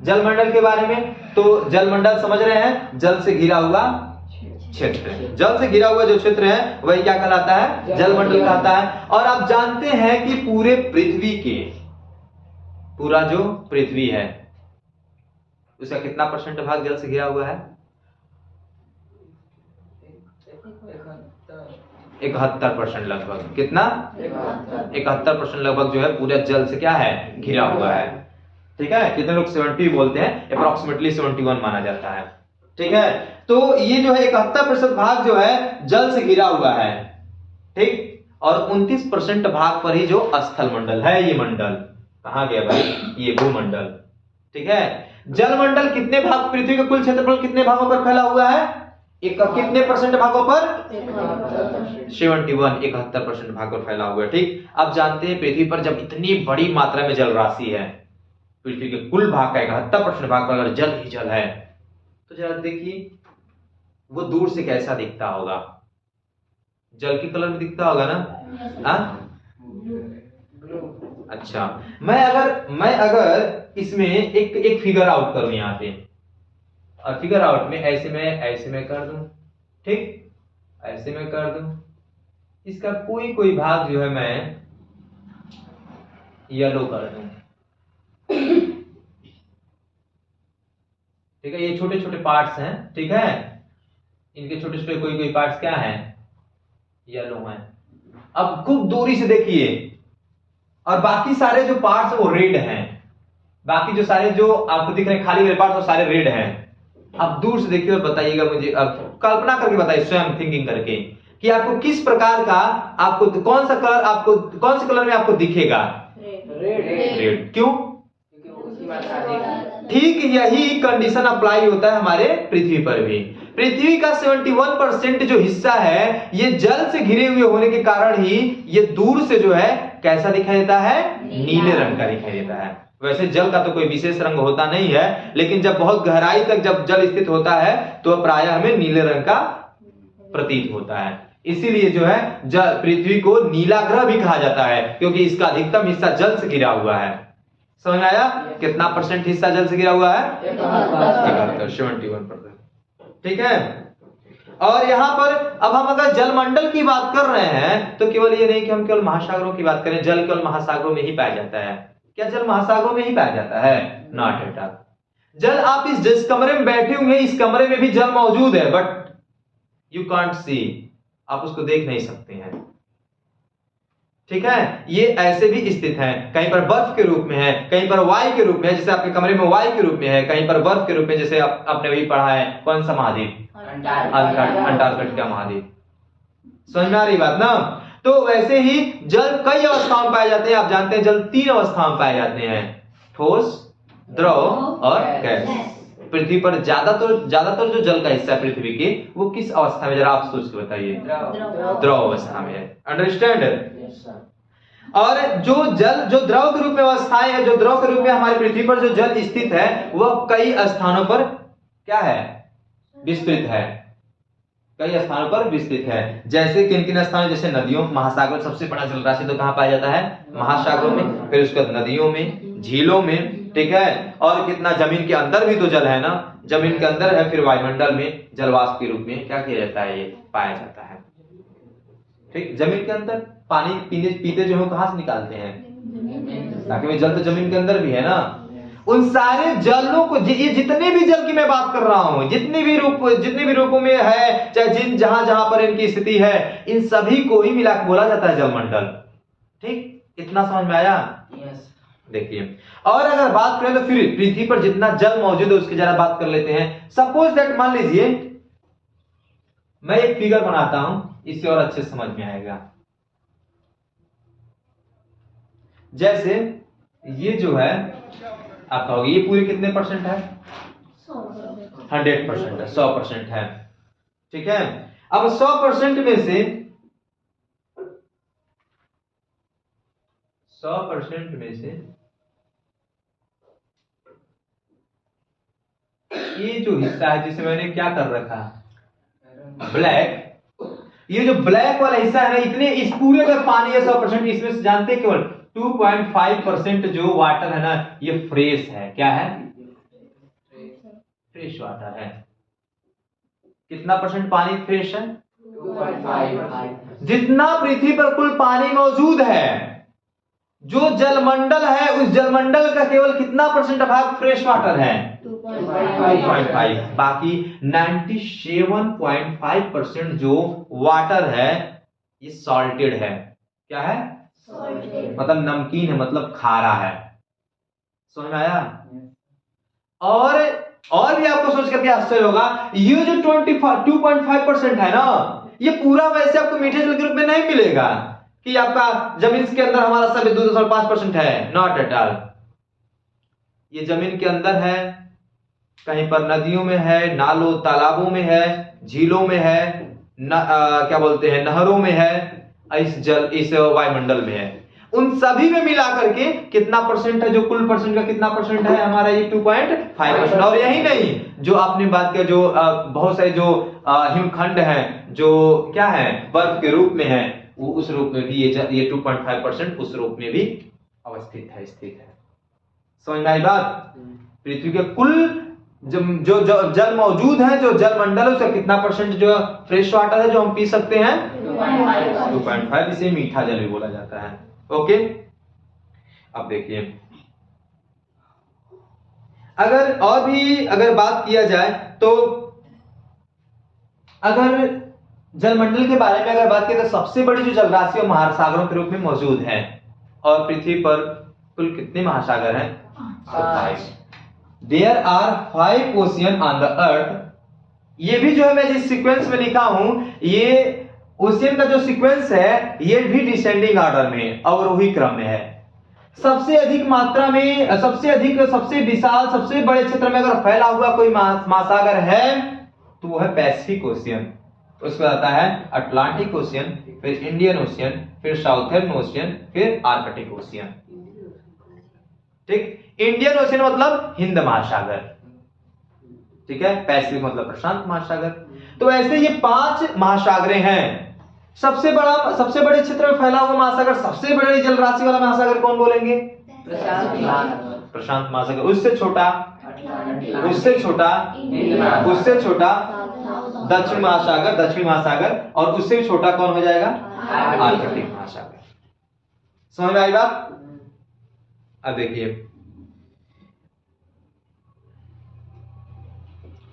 जलमंडल के बारे में, तो जलमंडल समझ रहे हैं, जल से घिरा हुआ क्षेत्र। जल से घिरा हुआ जो क्षेत्र है वही क्या कहलाता है? जलमंडल कहलाता है। और आप जानते हैं कि पूरे पृथ्वी के, पूरा जो पृथ्वी है उसका कितना परसेंट भाग जल से घिरा हुआ है? 71% लगभग। कितना? 71% लगभग जो है पूरा जल से क्या है? घिरा हुआ है। ठीक है, कितने लोग 70 बोलते हैं, अप्रोक्सीमेटली 71 माना जाता है। ठीक है, तो ये जो है 71% भाग जो है जल से घिरा हुआ है। ठीक, और 29% भाग पर ही जो स्थल मंडल है, ये मंडल कहां गया भाई? ये भूमंडल। ठीक है, जलमंडल कितने भाग, पृथ्वी का कुल क्षेत्रफल कितने भागों पर फैला हुआ है? कितने परसेंट भागों पर? 71% भाग पर फैला हुआ है। ठीक, आप जानते हैं पृथ्वी पर जब इतनी बड़ी मात्रा में जल राशि है, पृथ्वी के कुल भाग का 71% भाग पर अगर जल ही जल है, तो जरा देखिए वो दूर से कैसा दिखता होगा? जल की कलर में दिखता होगा ना? अच्छा, मैं अगर इसमें एक फिगर आउट करूं यहां पे, और फिगर आउट में ऐसे में कर दूं, ठीक, ऐसे में कर दूं, इसका कोई भाग जो है मैं येलो कर दूं। ठीक है, ये छोटे छोटे पार्ट्स हैं। ठीक है, इनके छोटे छोटे कोई पार्ट्स क्या हैं? येलो हैं। अब खूब दूरी से देखिए, और बाकी सारे जो पार्ट्स वो रेड हैं। बाकी जो सारे जो आपको दिख रहे हैं खाली वाले पार्ट्स वो सारे रेड हैं। अब दूर से देखिए और बताइएगा मुझे, अब कल्पना करके बताइए, स्वयं थिंकिंग करके, कि आपको किस प्रकार का, आपको कौन सा कलर, आपको कौन से कलर में आपको दिखेगा? रेड। क्यों? ठीक यही कंडीशन अप्लाई होता है हमारे पृथ्वी पर भी। पृथ्वी का 71% जो हिस्सा है ये जल से घिरे हुए होने के कारण ही ये दूर से जो है कैसा दिखाई देता है? नीले रंग का दिखाई देता है। वैसे जल का तो कोई विशेष रंग होता नहीं है, लेकिन जब बहुत गहराई तक जब जल स्थित होता है तो प्रायः हमें नीले रंग का प्रतीत होता है। इसीलिए जो है जल, पृथ्वी को नीला ग्रह भी कहा जाता है, क्योंकि इसका अधिकतम हिस्सा जल से घिरा हुआ है। समझ में आया? कितना परसेंट हिस्सा जल से घिरा हुआ है? 71%। ठीक है, और यहां पर अब हम अगर जलमंडल की बात कर रहे हैं तो केवल ये नहीं कि हम केवल महासागरों की बात करें। जल केवल महासागरों में ही पाया जाता है क्या? जल महासागरों में ही पाया जाता है? Not at all. जल, आप जिस कमरे में बैठे हुए हैं इस कमरे में भी जल मौजूद है, बट यू कांट सी, आप उसको देख नहीं सकते हैं। ठीक है, ये ऐसे भी स्थित है, कहीं पर बर्फ के रूप में है, कहीं पर वायु के रूप में है, जैसे आपके कमरे में वायु के रूप में है, कहीं पर बर्फ के रूप में, जैसे आपने वही पढ़ा है कौन सा महाद्वीप? अंटार्कटिका महाद्वीप। समझ में आ रही बात ना? तो वैसे ही जल कई अवस्थाओं में पाए जाते हैं। आप जानते हैं जल 3 अवस्थाओं में पाए जाते हैं, ठोस, द्रव और गैस। पृथ्वी पर ज्यादातर जो जल का हिस्सा है पृथ्वी के, वो किस अवस्था में, जरा आप सोच के बताइए? द्रव अवस्था में है। अंडरस्टैंड? और जो जल, जो द्रव के रूप में अवस्थाएं है, जो द्रव के रूप में हमारी पृथ्वी पर जो जल स्थित है वह कई स्थानों पर क्या है? विस्तृत है। कई स्थानों पर विस्तृत है। जैसे किन किन स्थानों? जैसे नदियों, महासागर, सबसे बड़ा जल राशि तो कहां पाया जाता है? महासागरों में, फिर उसके बाद नदियों में, झीलों में। ठीक है, और कितना जमीन के अंदर भी तो जल है ना, जमीन के अंदर है, फिर वायुमंडल में जलवाष्प के रूप में क्या किया जाता है? ये पाया जाता है। ठीक, जमीन के अंदर पानी पीते जो है कहां से निकालते हैं? ताकि जल तो जमीन के अंदर भी है ना। उन सारे जलों को, ये जितने भी जल की मैं बात कर रहा हूं, जितने भी रूपों में है, चाहे जहां पर इनकी स्थिति है, इन सभी को ही मिला के बोला जाता है जलमंडल। ठीक, इतना समझ में आया? देखिए, और अगर बात करें तो फिर पृथ्वी पर जितना जल मौजूद है उसकी जरा बात कर लेते हैं। सपोज दैट, मान लीजिए मैं एक फिगर बनाता हूं, इससे और अच्छे समझ में आएगा। जैसे ये जो है आप कहोगे ये पूरे कितने परसेंट है? 100% है, 100% है। ठीक है, अब 100% में से 100% में से ये जो हिस्सा है जिसे मैंने क्या कर रखा, ब्लैक, ये जो ब्लैक वाला हिस्सा है ना, इतने इस पूरे का पानी है 100%, इसमें से जानते हैं केवल 2.5% जो वाटर है ना ये फ्रेश है। क्या है? फ्रेश वाटर है। कितना परसेंट पानी फ्रेश है? 2.5। जितना पृथ्वी पर कुल पानी मौजूद है, जो जलमंडल है उस जलमंडल का केवल कितना परसेंट भाग फ्रेश वाटर है? 2.5। बाकी 97.5% जो वाटर है ये सॉल्टेड है। क्या है? मतलब नमकीन है, मतलब खारा है। समझ में आया? और भी आपको सोच करके आश्चर्य होगा, ये जो 2.5% है ना, ये पूरा वैसे आपको मीठे जल के रूप में नहीं मिलेगा कि आपका जमीन के अंदर हमारा सब 2.5% है। Not at all. ये जमीन के अंदर है, कहीं पर नदियों में है, नालों तालाबों में है, झीलों में है, क्या बोलते हैं, नहरों में है, इस वायुमंडल में है। उन सभी में मिला करके कितना परसेंट है? जो कुल परसेंट का कितना परसेंट है हमारा? ये 2.5%। और यही नहीं, जो आपने बात किया, जो बहुत सारे जो हिमखंड हैं, जो क्या है, बर्फ के रूप में है, वो उस रूप में भी ये 2.5% उस रूप में भी अवस्थित है, स्थित है। समझ में आई बात? पृथ्वी के कुल जो जल मौजूद है, जो जल मंडल है, उसका कितना परसेंट जो फ्रेश वाटर है जो हम पी सकते हैं? 2.5। इसे मीठा जल भी बोला जाता है। ओके, अब देखिए, अगर बात किया जाए तो अगर जलमंडल के बारे में अगर बात करें तो सबसे बड़ी जो जलराशि और महासागरों के रूप में मौजूद है। और पृथ्वी पर कुल कितने महासागर हैं? 5। There are 5 ocean on the earth. ये भी जो है मैं जिस सीक्वेंस में लिखा हूं, ये ओशियन का जो सीक्वेंस है ये भी डिसेंडिंग ऑर्डर में, अवरोही क्रम में है। सबसे अधिक मात्रा में, सबसे विशाल, सबसे बड़े क्षेत्र में अगर फैला हुआ कोई महासागर है तो वो है पैसिफिक ओशियन। उसके बाद आता है अटलांटिक ओशियन, फिर इंडियन ओशियन, फिर साउथर्न ओशियन, फिर आर्कटिक ओशियन। ठीक, इंडियन ओशियन मतलब हिंद महासागर, ठीक है, पैसिफिक मतलब प्रशांत महासागर। तो ऐसे ये 5 महासागरें हैं। सबसे बड़े क्षेत्र में फैला हुआ महासागर, सबसे बड़ी जलराशि वाला महासागर कौन बोलेंगे? प्रशांत महासागर। उससे छोटा दक्षिण महासागर, और उससे भी छोटा कौन हो जाएगा? आर्कटिक महासागर। समझ में आई बात? अब देखिए,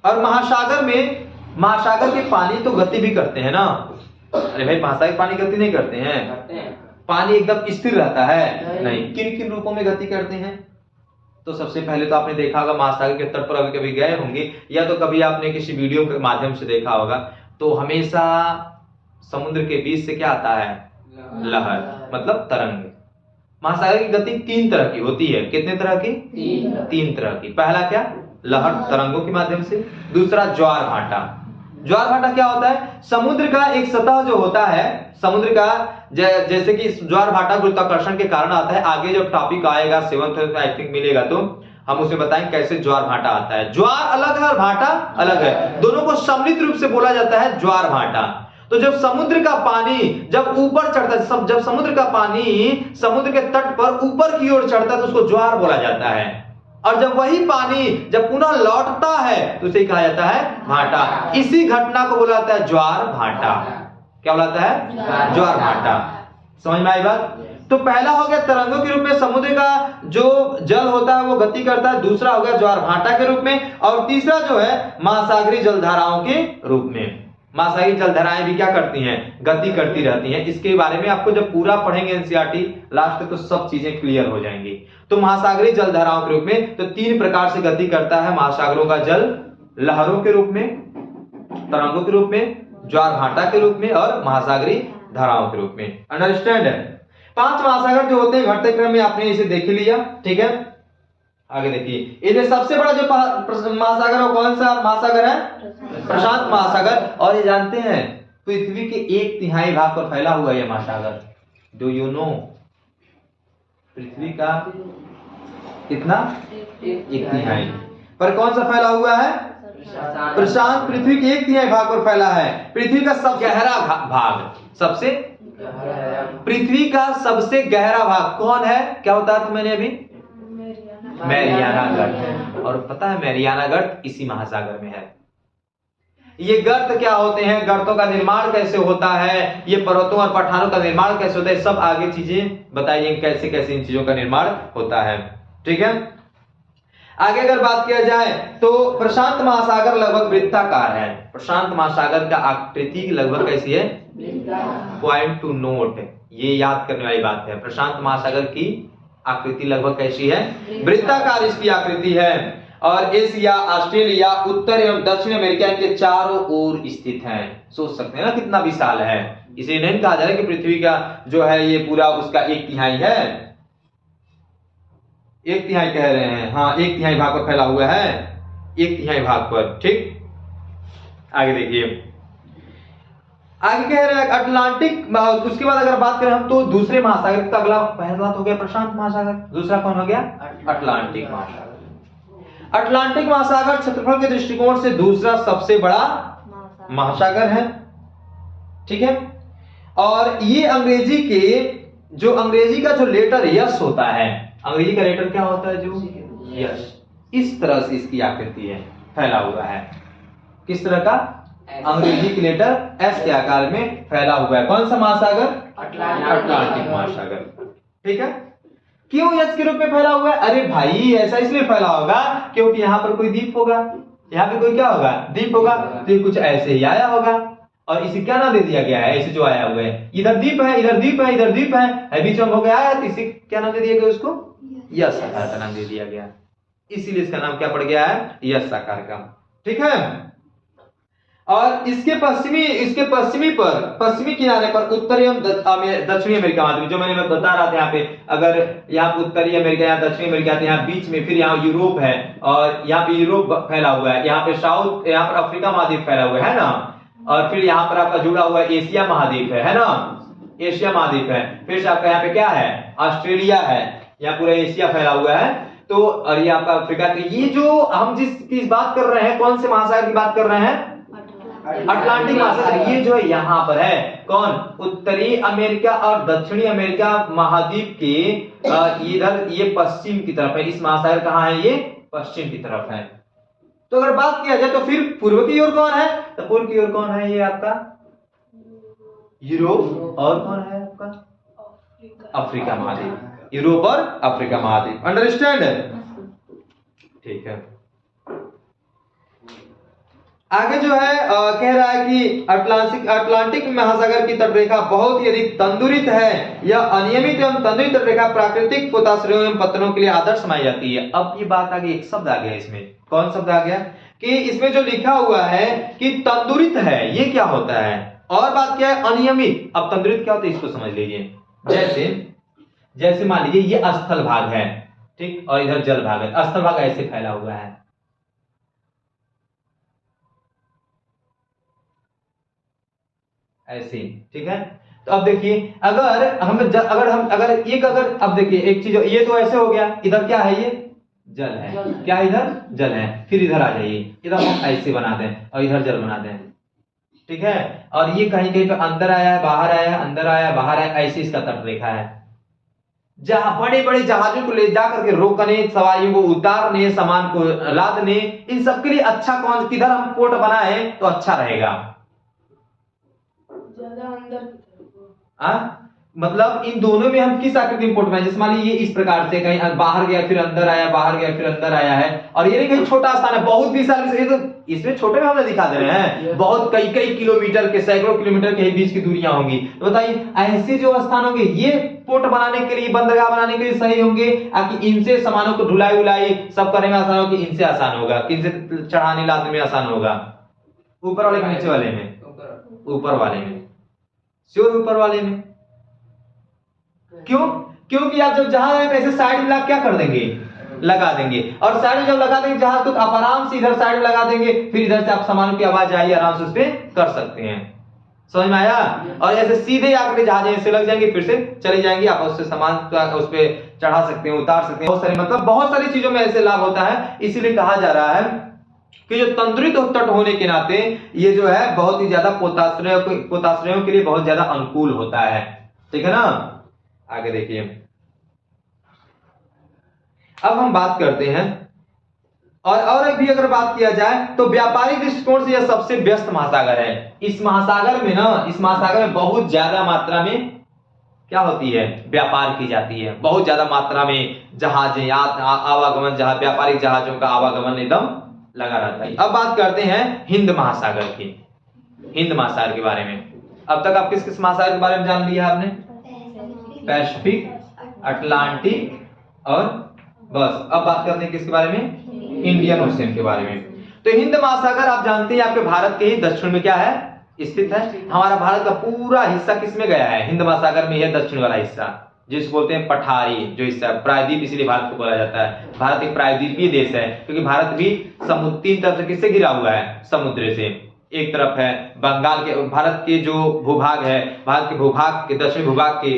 और महासागर के पानी तो गति भी करते हैं ना। अरे भाई, महासागर पानी गति नहीं करते हैं, पानी एकदम स्थिर रहता है। नहीं, किन किन रूपों में गति करते हैं? तो सबसे पहले तो आपने देखा होगा महासागर के तट पर अभी कभी गए होंगे, या तो कभी आपने किसी वीडियो के माध्यम से देखा होगा, तो हमेशा समुद्र के बीच से क्या आता है? लहर, मतलब तरंग। महासागर की गति 3 तरह की होती है। कितने तरह की? 3 तरह की। पहला क्या? लहर, तरंगों के माध्यम से। दूसरा ज्वार भाटा। ज्वार भाटा क्या होता है? समुद्र का एक सतह जो होता है, समुद्र का जैसे कि ज्वार भाटा गुरुत्वाकर्षण के कारण आता है। आगे जब टॉपिक आएगा 7th आई थिंक मिलेगा, तो हम उसमें बताएंगे कैसे ज्वार भाटा आता है। ज्वार अलग है और भाटा अलग है, दोनों को सम्मिलित रूप से बोला जाता है ज्वार भाटा। तो जब समुद्र का पानी जब ऊपर चढ़ता है, जब समुद्र का पानी समुद्र के तट पर ऊपर की ओर चढ़ता है तो उसको ज्वार बोला जाता है। और जब वही पानी जब पुनः लौटता है तो उसे कहा जाता है भाटा। इसी घटना को बोला जाता है ज्वार भाटा। क्या बोलाता है? ज्वार भाटा। समझ में आई बात? तो पहला हो गया तरंगों के रूप में समुद्र का जो जल होता है वो गति करता है। दूसरा हो गया ज्वार भाटा के रूप में, और तीसरा जो है महासागरीय जलधाराओं के रूप में। महासागरीय जलधाराएं भी क्या करती हैं? गति करती रहती हैं। इसके बारे में आपको जब पूरा पढ़ेंगे एनसीईआरटी लास्ट तक तो सब चीजें क्लियर हो जाएंगी। तो महासागरीय जलधाराओं के रूप में तो 3 प्रकार से गति करता है महासागरों का जल, लहरों के रूप में, तरंगों के रूप में, ज्वार भाटा के रूप में, और महासागरीय धाराओं के रूप में। अंडरस्टैंड है? 5 महासागर जो होते हैं घटते क्रम में आपने इसे देख लिया, ठीक है। आगे देखिए, इनमें सबसे बड़ा जो महासागर है कौन सा महासागर है? प्रशांत महासागर। और ये जानते हैं पृथ्वी के 1/3 भाग पर फैला हुआ यह महासागर। डू यू नो पृथ्वी का कितना? 1/3 पर कौन सा फैला हुआ है? प्रशांत। पृथ्वी के 1/3 भाग पर फैला है। पृथ्वी का सबसे गहरा भाग, पृथ्वी का सबसे गहरा भाग कौन है? क्या बताया था मैंने अभी? मैरियाना गड्ढा। और पता है मैरियाना गर्त इसी महासागर में है। ये गर्त क्या होते हैं, गर्तों का निर्माण कैसे होता है, ये पर्वतों और पठारों का निर्माण कैसे होता है, सब आगे चीजें बताइए कैसे कैसे इन चीजों का निर्माण होता है। ठीक है, आगे अगर बात किया जाए तो प्रशांत महासागर लगभग वृत्ताकार है। प्रशांत महासागर का आकृति लगभग कैसी है, पॉइंट टू नोट, ये याद करने वाली बात है। प्रशांत महासागर की आकृति लगभग कैसी है, वृत्ताकार इसकी आकृति है। और एशिया, ऑस्ट्रेलिया, उत्तर एवं दक्षिण अमेरिका के चारों ओर स्थित है। सोच सकते हैं ना कितना विशाल है। इसे नहीं कहा जा रहा है कि पृथ्वी का जो है ये पूरा उसका 1/3 है, 1/3 कह रहे हैं, हाँ 1/3 भाग पर फैला हुआ है, 1/3 भाग पर। ठीक, आगे देखिए, आगे कह रहे हैं अटलांटिक। उसके बाद अगर बात करें हम तो दूसरे महासागर का, अगला पहला तो हो गया प्रशांत महासागर, दूसरा कौन हो गया, अटलांटिक महासागर। अटलांटिक महासागर क्षेत्रफल के दृष्टिकोण से दूसरा सबसे बड़ा महासागर है। ठीक है, और ये अंग्रेजी का जो लेटर यस होता है, अंग्रेजी का लेटर क्या होता है, जो यस, इस तरह से इसकी आकृति है, फैला हुआ है। किस तरह का, अंग्रेजी की लेटर एस के आकार में फैला हुआ है। कौन सा महासागर, अटलांटिक महासागर। ठीक है, क्यों यस के रूप में फैला हुआ है, अरे भाई ऐसा इसलिए फैला होगा क्योंकि यहाँ पर कोई द्वीप होगा, यहाँ पे कोई क्या होगा, द्वीप होगा, तो ये कुछ ऐसे ही आया होगा और इसे क्या नाम दे दिया गया है, ऐसे जो आया हुआ है, इधर द्वीप है, इधर द्वीप है, इधर द्वीप है, बीच में हो गया है, तो इसे क्या नाम दे दिया गया, उसको यस आकार का नाम दे दिया गया, इसीलिए इसका नाम क्या पड़ गया है, यस आकार का। ठीक है, और इसके पश्चिमी किनारे पर उत्तरी एवं दक्षिणी अमेरिका महाद्वीप, जो मैंने बता रहा था यहाँ पे, अगर यहाँ उत्तरी अमेरिका, यहाँ दक्षिणी अमेरिका, तो यहाँ बीच में फिर यहाँ यूरोप है, और यहाँ पे यूरोप फैला हुआ है, यहाँ पे साउथ, यहाँ पर अफ्रीका महाद्वीप फैला हुआ है ना, और फिर यहाँ पर आपका जुड़ा हुआ एशिया महाद्वीप है ना, एशिया महाद्वीप है, फिर से आपका यहाँ पे क्या है, ऑस्ट्रेलिया है, यहाँ पूरा एशिया फैला हुआ है, तो और ये आपका अफ्रीका। तो ये जो हम जिस बात कर रहे हैं, कौन से महासागर की बात कर रहे हैं, अटलांटिक महासागर, ये जो है यहाँ पर है, कौन, उत्तरी अमेरिका और दक्षिणी अमेरिका महाद्वीप के इधर ये पश्चिम की तरफ है, इस महासागर कहाँ है, ये पश्चिम की तरफ है। तो अगर बात किया जाए तो फिर पूर्व की ओर कौन है, तो पूर्व की ओर कौन है, ये आपका यूरोप, और कौन है आपका अफ्रीका महाद्वीप, यूरोप और अफ्रीका महाद्वीप। अंडरस्टैंड है, ठीक है। आगे जो है कह रहा है कि अटलांटिक महासागर की तटरेखा बहुत ही अधिक तंदुरित है। यह अनियमित एवं तंदुरित तटरेखा प्राकृतिक पोताश्रयों एवं पत्तनों के लिए आदर्श मानी जाती है। अब ये बात आ गई, एक शब्द आ गया इसमें, कौन शब्द आ गया, कि इसमें जो लिखा हुआ है कि तंदुरित है, ये क्या होता है, और बात क्या है, अनियमित। अब तंदुरित क्या होता है इसको समझ लीजिए। जैसे मान लीजिए ये स्थल भाग है, ठीक, और इधर जल भाग है, स्थल भाग ऐसे फैला हुआ है, ऐसे, ठीक है। तो अब देखिए, अगर अब देखिए एक चीज, ये तो ऐसे हो गया, इधर क्या है, ये जल है, क्या इधर जल है, फिर इधर आ जाइए, इधर हम ऐसे बना दें और इधर जल बना दें, ठीक है। और ये कहीं कहीं पे अंदर आया है, बाहर आया है, अंदर आया है, बाहर आया, ऐसे इसका तटरेखा है। जहां बड़े बड़े जहाजों को ले जाकर के रोकने, सवारियों को उतारने, सामान को लादने, इन सबके लिए अच्छा कौन, किधर हम पोर्ट बनाए तो अच्छा रहेगा, मतलब इन दोनों में हम किस आकृति में पोर्ट बनाए, जैसे मान लीजिए ये इस प्रकार से कहीं बाहर गया फिर अंदर आया, बाहर गया फिर अंदर आया है, और ये नहीं कहीं छोटा स्थान है, बहुत विशाल, तो इसमें छोटे में हमने दिखा दे रहे हैं, बहुत कई किलोमीटर के, सैकड़ों किलोमीटर के बीच की दूरियां होंगी। तो बताइए ऐसे जो स्थान होंगे ये पोर्ट बनाने के लिए, बंदरगाह बनाने के लिए सही होंगे, ताकि इनसे सामानों को ढुलाई उलाई सब करने में आसान होगा, इनसे आसान होगा, किनसे चढ़ाने लादने में आसान होगा, ऊपर वाले के नीचे वाले में, ऊपर वाले में, श्योर ऊपर वाले में। क्यों, क्योंकि आप जब जहाज ऐसे साइड में क्या कर देंगे, लगा देंगे, और साइड में जब लगा देंगे जहाज, तो आप आराम से इधर साइड में लगा देंगे, फिर इधर से आप सामानों की आवाज आई आराम से उस पर कर सकते हैं, समझ में आया। और ऐसे सीधे आकर जहाज ऐसे लग जाएंगे, फिर से चले जाएंगे, आप उससे सामान उस पर चढ़ा सकते हैं, उतार सकते हैं, बहुत सारे, मतलब बहुत सारी चीजों में ऐसे लाभ होता है। इसीलिए कहा जा रहा है कि जो तंत्रित तट होने के नाते ये जो है बहुत ही ज्यादा पोताश्रयों के लिए बहुत ज्यादा अनुकूल होता है, ठीक है ना। आगे देखिए, अब हम बात करते हैं और एक भी अगर बात किया जाए तो व्यापारिक दृष्टिकोण से यह सबसे व्यस्त महासागर है। इस महासागर में बहुत ज्यादा मात्रा में क्या होती है, व्यापार की जाती है। बहुत ज्यादा मात्रा में जहाजें आवागमन, जहां व्यापारिक जहाजों का आवागमन एकदम लगा रहता है। अब बात करते हैं हिंद महासागर की, हिंद महासागर के बारे में। अब तक आप किस किस महासागर के बारे में जान लिया आपने? पैसिफिक, अटलांटिक और बस। अब बात करते हैं किसके बारे में? इंडियन ओशियन के बारे में। तो हिंद महासागर आप जानते हैं आपके भारत के ही दक्षिण में क्या है, स्थित है। हमारा भारत का पूरा हिस्सा किसमें गया है? हिंद महासागर में है दक्षिण वाला हिस्सा, जिसको बोलते हैं पठारी जो हिस्सा, प्रायद्वीप इसीलिए भारत को बोला जाता है। भारत एक प्रायद्वीपीय देश है क्योंकि भारत भी समुद्र तीन तरफ से किससे घिरा हुआ है? समुद्र से। एक तरफ है बंगाल के, भारत के जो भूभाग है, भारत के भूभाग के दक्षिण भूभाग के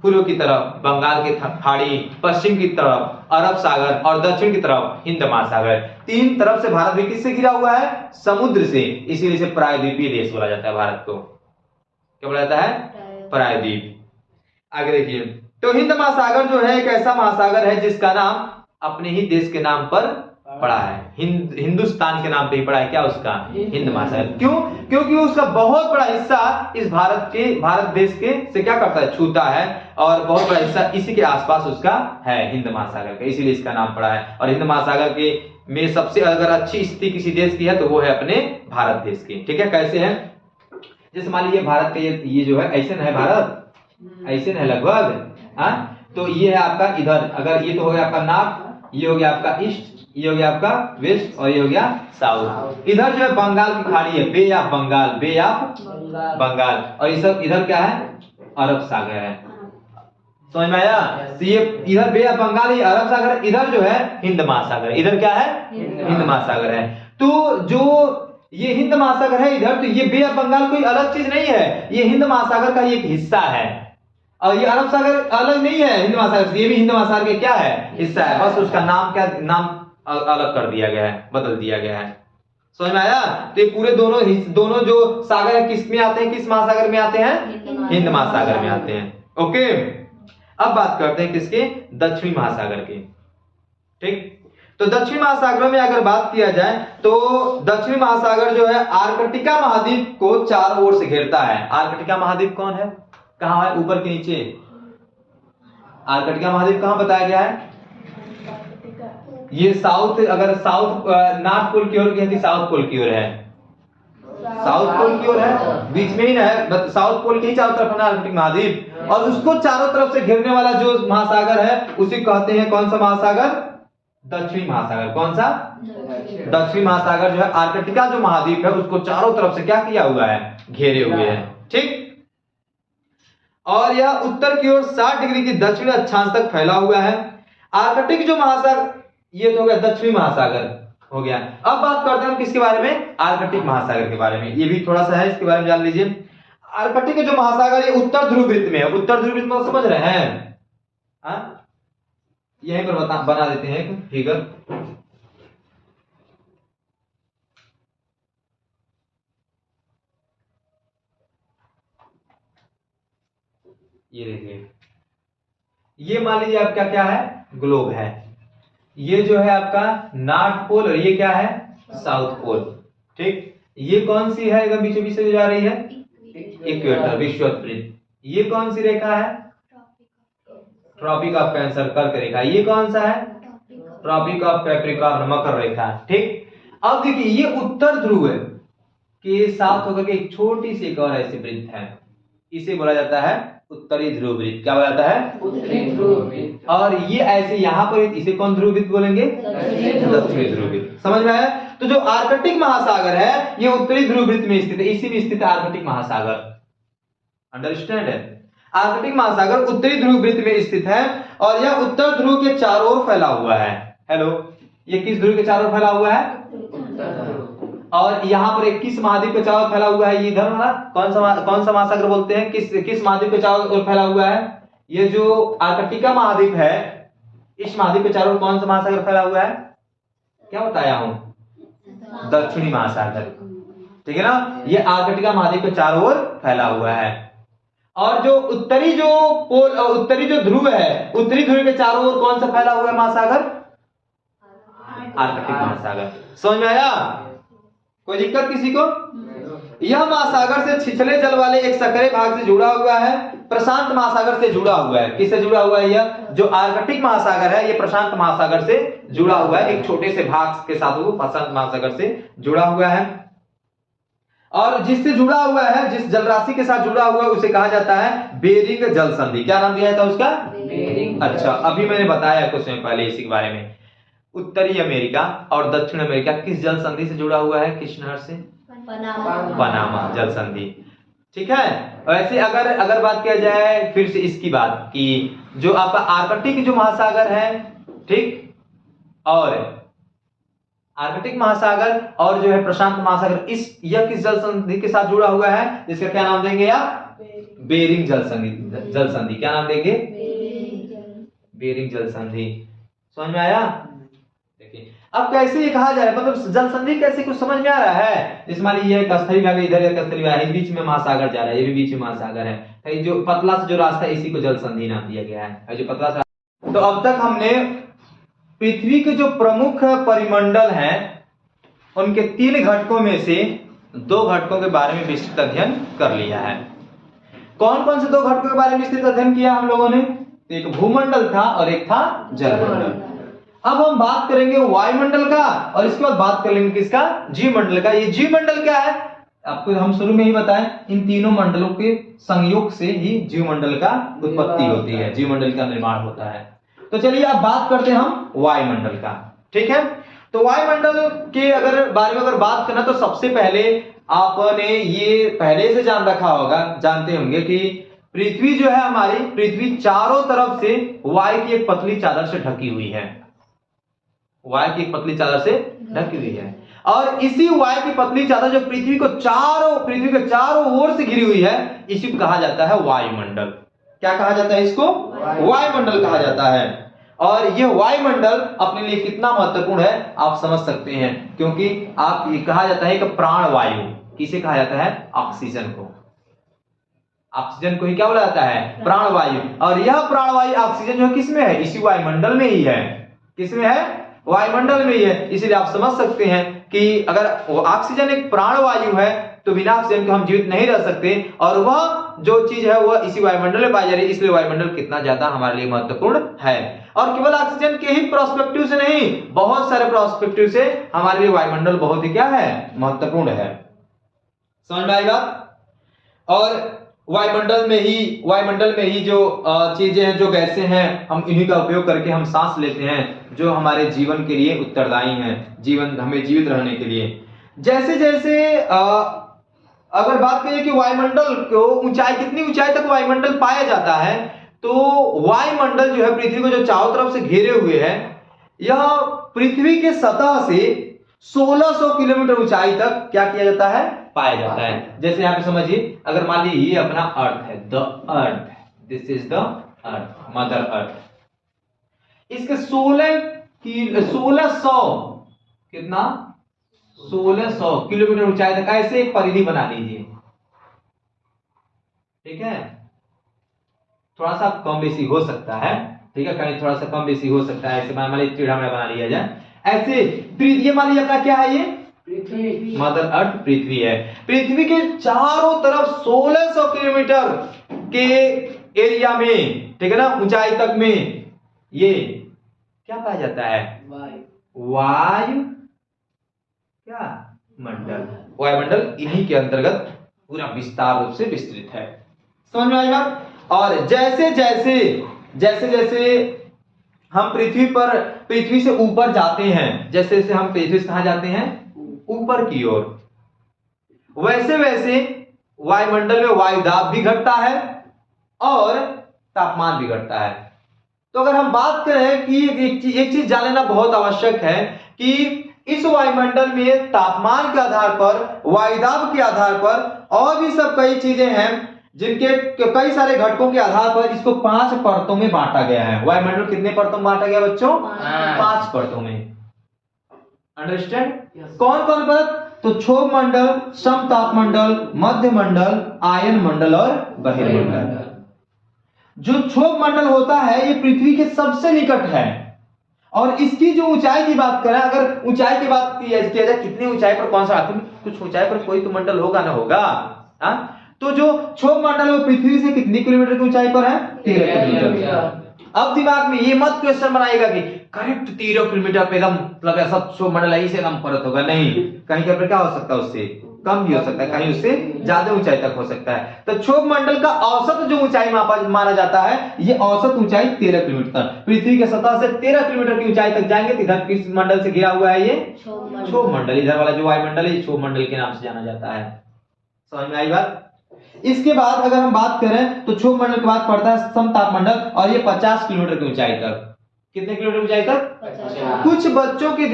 पूर्व की तरफ बंगाल की खाड़ी, पश्चिम की तरफ अरब सागर और दक्षिण की तरफ हिंद महासागर। तीन तरफ से भारत भी किससे घिरा हुआ है? समुद्र से। इसीलिए इसे प्रायद्वीपीय देश बोला जाता है। भारत को क्या बोला जाता है? प्रायद्वीप। आगे देखिए, तो हिंद महासागर जो है एक ऐसा महासागर है जिसका नाम अपने ही देश के नाम पर पड़ा है। हिंदुस्तान के नाम पे ही पड़ा है। क्या उसका? हिंद महासागर। क्यों? क्योंकि उसका बहुत बड़ा हिस्सा इस भारत देश के से क्या करता है? छूता है, और बहुत बड़ा हिस्सा इसी के आसपास उसका है, हिंद महासागर का। इसीलिए इसका नाम पड़ा है। और हिंद महासागर के में सबसे अगर अच्छी स्थिति किसी देश की है तो वो है अपने भारत देश की। ठीक है, कैसे है? जैसे मान लीजिए भारत का ये जो है ऐसे है, भारत ऐसे है लगभग, तो ये है आपका इधर, अगर ये तो हो गया आपका नॉर्थ, ये हो गया आपका ईस्ट, ये हो गया आपका वेस्ट और ये हो गया साउथ। इधर जो है बंगाल की खाड़ी है, बे ऑफ बंगाल, और ये सब इधर क्या है? अरब सागर है। समझ में आया? तो ये इधर बे ऑफ बंगाल, ये अरब सागर, इधर जो है हिंद महासागर। इधर क्या है? हिंद महासागर है। तो जो ये हिंद महासागर है इधर, तो ये बे ऑफ बंगाल कोई अलग चीज नहीं है, ये हिंद महासागर का एक हिस्सा है। और ये अरब सागर अलग नहीं है हिंद महासागर से, ये भी हिंद महासागर के क्या है? हिस्सा है। बस उसका नाम नाम अलग कर दिया गया है, बदल दिया गया है। समझ में आया? तो ये पूरे दोनों जो सागर है किस में आते हैं? किस महासागर में आते हैं? हिंद महासागर में आते हैं। ओके, अब बात करते हैं किसके? दक्षिणी महासागर की। ठीक, तो दक्षिण महासागर में अगर बात किया जाए तो दक्षिणी महासागर जो है आर्कटिका महाद्वीप को चारों ओर से घेरता है। आर्कटिका महाद्वीप कौन है? कहां है? ऊपर के नीचे। आर्कटिका महाद्वीप कहां बताया गया है? ये साउथ, अगर साउथ नॉर्थ पोल की ओर है कि साउथ पोल की ओर है? साउथ पोल की ओर है, बीच में ही ना है। साउथ पोल के ही चारों तरफ है आर्कटिक महाद्वीप, और उसको चारों तरफ से घेरने वाला जो महासागर है उसे कहते हैं कौन सा महासागर? दक्षिणी महासागर। कौन सा? दक्षिणी महासागर जो है आर्कटिका जो महाद्वीप है उसको चारों तरफ से क्या किया हुआ है? घेरे हुए है। ठीक, और यह उत्तर की ओर 60 डिग्री की दक्षिण अक्षांश तक फैला हुआ है। आर्कटिक जो महासागर, ये तो हो गया दक्षिणी महासागर हो गया। अब बात करते हैं हम किसके बारे में? आर्कटिक महासागर के बारे में। ये भी थोड़ा सा है, इसके बारे में जान लीजिए। आर्कटिक जो महासागर ये उत्तर ध्रुव वृत्त में है। उत्तर ध्रुव वृत्त में समझ रहे हैं? यहीं पर बना देते हैं एक फिगर। ये देखिए, ये मान लीजिए आपका क्या है? ग्लोब है। ये जो है आपका नॉर्थ पोल और ये क्या है? South pole. ठीक, ये कौन सी है एकदम बीचों बीच से जा रही है? इक्वेटर, विषुवत वृत्त। ये कौन सी रेखा है? ट्रॉपिक ऑफ कैंसर, कर्क रेखा। ये कौन सा है? ट्रॉपिक ऑफ कैप्रिकॉर्न, मकर रेखा। ठीक, अब देखिए ये उत्तर ध्रुव के साथ होकर के एक छोटी सी एक और ऐसी वृत्त है, इसे बोला जाता है उत्तरी ध्रुव वृत्त। क्या बोला जाता है? उत्तरी ध्रुव वृत्त। और ये ऐसे यहां पर इसे कौन ध्रुव वृत्त बोलेंगे? दक्षिणी ध्रुव वृत्त। समझ में आया? तो जो आर्कटिक महासागर है ये उत्तरी ध्रुव वृत्त में स्थित है, इसी में स्थित है आर्कटिक महासागर। अंडरस्टैंड है? आर्कटिक महासागर उत्तरी ध्रुव वृत्त में स्थित है और यह उत्तर ध्रुव के चारों ओर फैला हुआ है। हेलो, ये किस ध्रुव के चारों ओर फैला हुआ है? और यहाँ पर एक किस महाद्वीप के चारों ओर फैला हुआ है? ये इधर वाला कौन सा महासागर बोलते हैं? किस महाद्वीप के चारों ओर फैला हुआ है? ये जो आर्कटिका महाद्वीप है, इस महाद्वीप के चारों ओर कौन सा महासागर फैला हुआ है? क्या बताया हूं? दक्षिणी महासागर। ठीक है ना? ये आर्कटिका महाद्वीप के चारों ओर फैला हुआ है। और जो उत्तरी जो ध्रुव है, उत्तरी ध्रुव के चारों ओर कौन सा फैला हुआ है महासागर? आर्कटिक महासागर। समझ में आया? कोई दिक्कत किसी को? यह महासागर से छिछले जल वाले एक सकरे भाग से जुड़ा हुआ है, प्रशांत महासागर से जुड़ा हुआ है। किससे जुड़ा हुआ है? यह जो आर्कटिक महासागर है, यह प्रशांत महासागर से जुड़ा हुआ है, एक छोटे से भाग के साथ वो प्रशांत महासागर से जुड़ा हुआ है। और जिससे जुड़ा हुआ है, जिस जल राशि के साथ जुड़ा हुआ है, उसे कहा जाता है बेरिंग जल संधि। क्या नाम दिया था उसका? बेरिंग। अच्छा, अभी मैंने बताया कुछ समय पहले इसी के बारे में। उत्तरी अमेरिका और दक्षिण अमेरिका किस जल संधि से जुड़ा हुआ है? किस नहर से? पनामा जल संधि। ठीक है। वैसे अगर बात किया जाए फिर से इसकी बात कि जो आपका आर्कटिक जो महासागर है, ठीक, और आर्कटिक महासागर और जो है प्रशांत महासागर, यह किस जल संधि के साथ जुड़ा हुआ है? जिसका क्या नाम देंगे आप? बेरिंग जल संधि। क्या नाम देंगे? बेरिंग जल संधि। समझ में आया? देखिए अब कैसे ये कहा जा रहा है, मतलब जल संधि कैसे कुछ समझ में आ रहा है? जैसे मान लीजिए कस्तरी भाग इधर है, कस्तरी भाग इस बीच में महासागर जा रहा है, ये भी बीच में महासागर है, तो ये जो पतला से जो रास्ता है इसी को जल संधि नाम दिया गया है, जो पतला सा। तो अब तक हमने पृथ्वी के जो प्रमुख परिमंडल हैं उनके 3 घटकों में से 2 घटकों के बारे में विस्तृत अध्ययन कर लिया है। कौन कौन से 2 घटकों के बारे में विस्तृत अध्ययन किया हम लोगों ने? एक भूमंडल था और एक था जलमंडल। अब हम बात करेंगे वायुमंडल का और इसके बाद बात कर लेंगे किसका? जीवमंडल का। ये जीवमंडल क्या है? आपको हम शुरू में ही बताएं, इन तीनों मंडलों के संयोग से ही जीवमंडल का उत्पत्ति होती है, जीवमंडल का निर्माण होता है। तो चलिए अब बात करते हैं हम वायुमंडल का। ठीक है, तो वायुमंडल के बारे में अगर बात करना तो सबसे पहले आपने ये पहले से जानते होंगे कि पृथ्वी जो है हमारी, पृथ्वी चारों तरफ से वायु की एक पतली चादर से ढकी हुई है। वायु की एक पतली चादर से ढकी हुई है और इसी वायु की पतली चादर जो पृथ्वी के चारों ओर से घिरी हुई है, इसी को कहा जाता है वायुमंडल। क्या कहा जाता है इसको? वायुमंडल कहा जाता है। और यह वायुमंडल अपने लिए कितना महत्वपूर्ण है आप समझ सकते हैं, क्योंकि आप ये कहा जाता है कि प्राण वायु। किसे कहा जाता है? ऑक्सीजन को। ऑक्सीजन को ही क्या बोला जाता है? प्राण वायु। और यह प्राण वायु ऑक्सीजन जो है किसमें है? इसी वायुमंडल में ही है। किसमें है? वायुमंडल में ही है। इसलिए आप समझ सकते हैं कि अगर ऑक्सीजन एक प्राण वायु है तो बिना ऑक्सीजन के हम जीवित नहीं रह सकते, और वह जो चीज है वह इसी वायुमंडल में पाई जा रही है। इसलिए वायुमंडल कितना ज्यादा हमारे लिए महत्वपूर्ण है। और केवल ऑक्सीजन के ही प्रोस्पेक्टिव से नहीं, बहुत सारे प्रोस्पेक्टिव से हमारे लिए वायुमंडल बहुत ही क्या है? महत्वपूर्ण है। समझ में आई बात? और वायुमंडल में ही जो चीजें हैं, जो गैसें हैं, हम इन्हीं का उपयोग करके हम सांस लेते हैं, जो हमारे जीवन के लिए उत्तरदायी हैं, हमें जीवित रहने के लिए। जैसे जैसे अगर बात करें कि वायुमंडल को ऊंचाई, कितनी ऊंचाई तक वायुमंडल पाया जाता है, तो वायुमंडल जो है पृथ्वी को जो चारों तरफ से घेरे हुए है, यह पृथ्वी के सतह से 1600 किलोमीटर ऊंचाई तक क्या किया जाता है? पाया जाता है। जैसे यहाँ पे समझिए, अगर मान लीजिए ये अपना अर्थ है, the earth, this is the earth, mother earth. इसके 1600 कितना? 1600 किलोमीटर ऊंचाई तक ऐसे एक परिधि बना लीजिए। ठीक है, थोड़ा सा कम बेसी हो सकता है, ठीक है, कहीं थोड़ा सा कम बेसी हो सकता है। ऐसे मान लीजिए टेढ़ा मेढ़ा बना लिया जाए ऐसे। ये मान लीजिए अपना क्या है? ये पृथ्वी, मदर अर्थ पृथ्वी है। पृथ्वी के चारों तरफ 1600 किलोमीटर के एरिया में, ठीक है ना, ऊंचाई तक में ये क्या पाया जाता है? वायु क्या? मंडल। वायुमंडल इन्हीं के अंतर्गत पूरा विस्तार रूप से विस्तृत है। समझ में आएगा? और जैसे जैसे हम पृथ्वी से ऊपर जाते हैं, जैसे जैसे हम पृथ्वी से कहां जाते हैं? ऊपर की ओर, वैसे वैसे वायुमंडल में वायुदाब भी घटता है और तापमान भी घटता है। तो अगर हम बात करें कि एक चीज जान लेना बहुत आवश्यक है कि इस वायुमंडल में तापमान के आधार पर, वायुदाब के आधार पर और भी सब कई चीजें हैं जिनके कई सारे घटकों के आधार पर इसको 5 परतों में बांटा गया है। वायुमंडल कितने परतों में बांटा गया बच्चों? 5 परतों में। अंडरस्टैंड? कौन कौन परत? तो क्षोभ मंडल, समताप मंडल, मध्य मंडल, आयन मंडल और बहिर्मंडल। जो क्षोभ मंडल होता है ये पृथ्वी के सबसे निकट है और इसकी जो ऊंचाई की बात करें, अगर ऊंचाई की बात किया जाए कितनी ऊंचाई पर कौन सा, कुछ ऊंचाई पर कोई तो मंडल होगा ना होगा, तो जो क्षोभ मंडल वो पृथ्वी से कितनी किलोमीटर की ऊंचाई पर है? 13 किलोमीटर। अब दिमाग में ये मत क्वेश्चन बनाएगा कि करेक्ट 13 किलोमीटर पे एकदम मतलब ऐसा क्षोभ मंडल है, इसे कम परत होगा, नहीं, कहीं पर क्या हो सकता है, उससे कम भी हो सकता है, कहीं उससे ज्यादा ऊंचाई तक हो सकता है। तो क्षोभ मंडल का औसत जो ऊंचाई माना जाता है, ये औसत ऊंचाई 13 किलोमीटर, पृथ्वी के सतह से 13 किलोमीटर की ऊंचाई तक जाएंगे। तो इधर किस मंडल से घिरा हुआ है? ये क्षोभ मंडल। इधर वाला जो वायुमंडल है ये क्षोभ मंडल के नाम से जाना जाता है। समझ में आई बात? इसके बाद अगर हम बात करें तो क्षोभ मंडल के बाद पड़ता है समताप मंडल, और ये 50 किलोमीटर की ऊंचाई तक। कितने किलोमीटर ऊंचाई तक? कुछ बच्चों के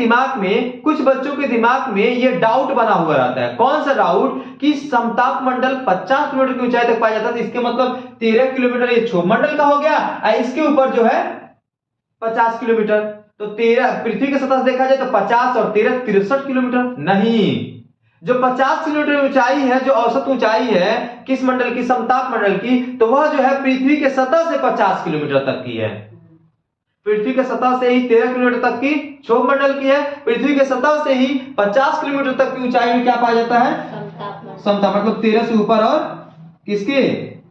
दिमाग में ये डाउट बना हुआ रहता है। कौन सा डाउट? कि समताप मंडल 50 किलोमीटर की ऊंचाई तक पाया जाता है, तो इसके मतलब 13 किलोमीटर ये क्षोभ मंडल का हो गया, इसके ऊपर जो है 50 किलोमीटर। तो 13 पृथ्वी की सतह से देखा जाए तो 50 और 13 63 किलोमीटर। नहीं, जो 50 किलोमीटर ऊंचाई है, जो औसत ऊंचाई है किस मंडल की? समताप मंडल की, तो वह जो है पृथ्वी के सतह से 50 किलोमीटर तक की है। पृथ्वी के सतह से ही 13 किलोमीटर तक की क्षोभ मंडल की है, पृथ्वी के सतह से ही 50 किलोमीटर तक की ऊंचाई में क्या पाया जाता है? समताप। मतलब 13 से ऊपर और किसके?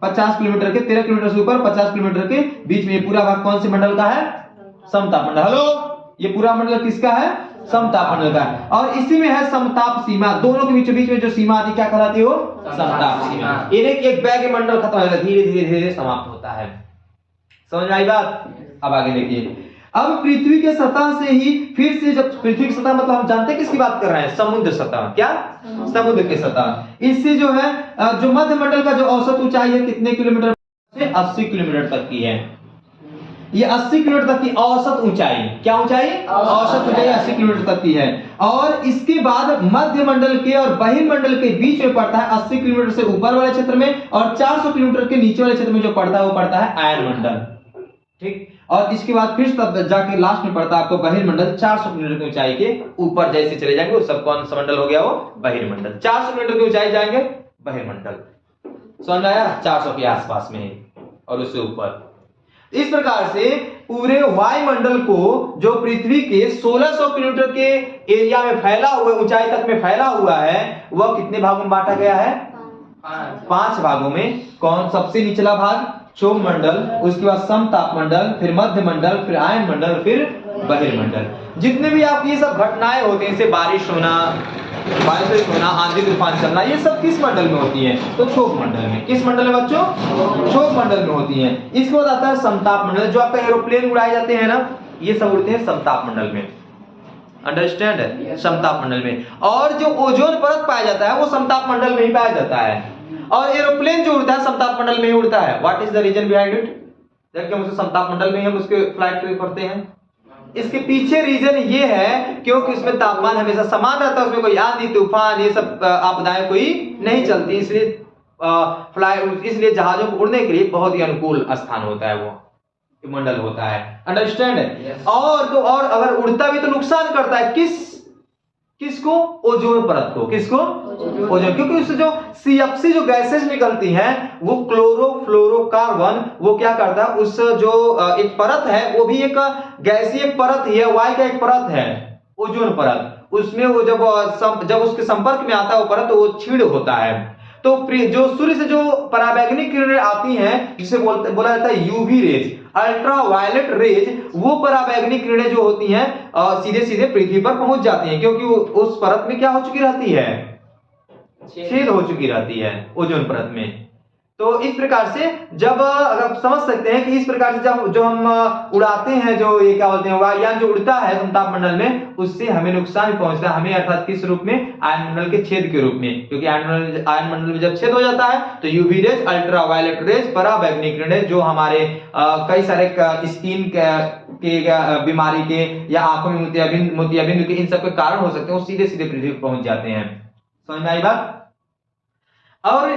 50 किलोमीटर के, 13 किलोमीटर से ऊपर 50 किलोमीटर के बीच में पूरा भाग कौन से मंडल का है? समताप मंडल। हेलो, ये पूरा मंडल किसका है? समताप मंडल का है। और इसी में है समताप सीमा, दोनों के बीच में जो सीमा आती क्या कहलाती है? वो समताप सीमा। एक बैग मंडल खत्म होगा, धीरे धीरे समाप्त होता है। समझ में आई बात? अब आगे देखिए। अब पृथ्वी के सतह से ही फिर से, जब पृथ्वी की सतह मतलब हम जानते हैं किसकी बात कर रहे हैं? समुद्र सतह। क्या? समुद्र की सतह। इससे जो है जो मध्य मंडल का जो औसत ऊंचाई है कितने किलोमीटर से? 80 किलोमीटर तक की है। ये 80 किलोमीटर तक की औसत ऊंचाई, क्या ऊंचाई? औसत ऊंचाई 80 किलोमीटर तक की है। और इसके बाद मध्य मंडल के और बहिर्मंडल के बीच में पड़ता है 80 किलोमीटर से ऊपर वाले क्षेत्र में, और 400 किलोमीटर के नीचे वाले क्षेत्र में जो पड़ता है वो पड़ता है आयन मंडल। ठीक। और इसके बाद फिर तब जाके लास्ट में पड़ता है आपको बहिर्मंडल, 400 किलोमीटर की ऊंचाई के ऊपर जैसे चले जाएंगे वो सब कौन सा मंडल हो गया? वो बहिर्मंडल। 400 किलोमीटर की ऊंचाई जाएंगे बहिर्मंडल। समझ आया? 400 के आसपास में और उससे ऊपर। इस प्रकार से पूरे वायुमंडल को जो पृथ्वी के 1600 किलोमीटर के एरिया में फैला हुआ, ऊंचाई तक में फैला हुआ है, वह कितने भागों में बांटा गया है? 5 भागों में। कौन? सबसे निचला भाग क्षोभ मंडल, उसके बाद समताप मंडल, फिर मध्य मंडल, फिर आयन मंडल, फिर बहिर्मंडल। जितने भी आप ये सब घटनाएं होती हैं, जैसे बारिश होना, आंधी तूफान चलना, ये सब किस मंडल में होती है? तो क्षोभ मंडल में। किस मंडल में बच्चों? क्षोभ मंडल में होती है। इसके बाद आता है समताप मंडल। जो आपका एरोप्लेन उड़ाए जाते हैं ना, ये सब उड़ते हैं समताप मंडल में। अंडरस्टैंड है? समताप मंडल में। और जो ओजोन परत पाया जाता है वो समताप मंडल में ही पाया जाता है। और एरोप्लेन जो उड़ता है समताप मंडल में ही उड़ता है। What is the reason behind it? जबकि हम उसे समताप मंडल में ही हम उसके फ्लाइट करते हैं। इसके पीछे रीजन ये है क्योंकि उसमें तापमान हमेशा समान रहता है, उसमें कोई आंधी तूफान ये सब आपदाएं कोई नहीं चलती, इसलिए जहाजों को उड़ने के लिए बहुत ही अनुकूल स्थान होता है, वो मंडल होता है। अंडरस्टैंड है? और अगर उड़ता भी तो नुकसान करता है। किसको? ओजोन परत को। किसको? ओजोन। क्योंकि उससे जो CFC जो गैसेस निकलती हैं वो क्लोरोफ्लोरोकार्बन, वो क्या करता है, उस जो एक परत है वो भी एक गैसीय परत ही है, वायु का एक परत है ओजोन परत। उसमें वो जब उसके संपर्क में आता है वो परत, तो वो क्षीण होता है। तो जो सूर्य से जो पराबैंगनी किरणें आती हैं, जिसे बोला जाता है UV rays, ultra violet rays, वो पराबैंगनी किरणें जो होती हैं सीधे सीधे पृथ्वी पर पहुंच जाती हैं, क्योंकि उस परत में क्या हो चुकी रहती है? छेद हो चुकी रहती है ओजोन परत में। तो इस प्रकार से जब अगर समझ सकते हैं कि इस प्रकार से जब जो हम उड़ाते हैं, जो ये क्या बोलते हैं, वायुयान जो उड़ता है समताप मंडल में, उससे हमें नुकसान पहुंचता है। हमें अर्थात किस रूप में? आयन मंडल के छेद के रूप में। क्योंकि आयन मंडल में जब छेद हो जाता है तो UV rays, ultra violet rays, पराबैंगनी किरणें जो हमारे कई सारे स्किन के बीमारी के या आंखों में मोतियाबिंद के इन सब के कारण हो सकते हैं, वो सीधे सीधे पृथ्वी पर पहुंच जाते हैं। समझ में आई बात? और